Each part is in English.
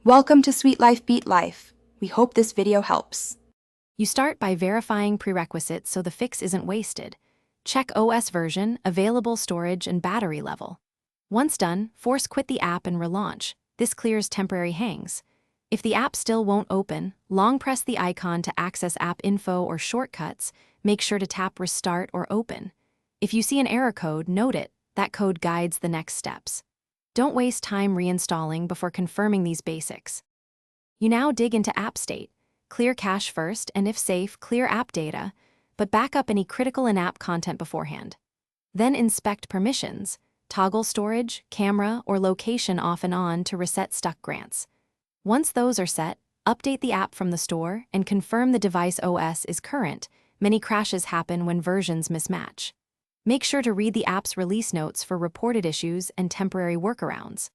Welcome to Sweet Life Beat Life. We hope this video helps. You start by verifying prerequisites so the fix isn't wasted. Check OS version, available storage, and battery level. Once done, force quit the app and relaunch. This clears temporary hangs. If the app still won't open, long press the icon to access app info or shortcuts. Make sure to tap Restart or Open. If you see an error code, note it. That code guides the next steps. Don't waste time reinstalling before confirming these basics. You now dig into app state. Clear cache first, and if safe, clear app data, but back up any critical in-app content beforehand. Then inspect permissions. Toggle storage, camera, or location off and on to reset stuck grants. Once those are set, update the app from the store and confirm the device OS is current. Many crashes happen when versions mismatch. Make sure to read the app's release notes for reported issues and temporary workarounds.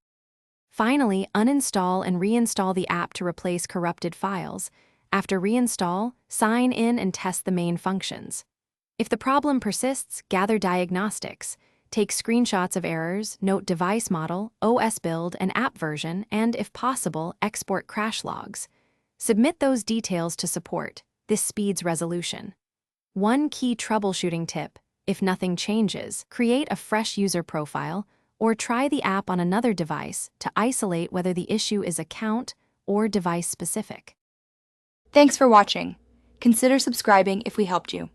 Finally, uninstall and reinstall the app to replace corrupted files. After reinstall, sign in and test the main functions. If the problem persists, gather diagnostics. Take screenshots of errors, note device model, OS build, and app version, and, if possible, export crash logs. Submit those details to support. This speeds resolution. One key troubleshooting tip: if nothing changes, create a fresh user profile or try the app on another device to isolate whether the issue is account or device specific. Thanks for watching. Consider subscribing if we helped you.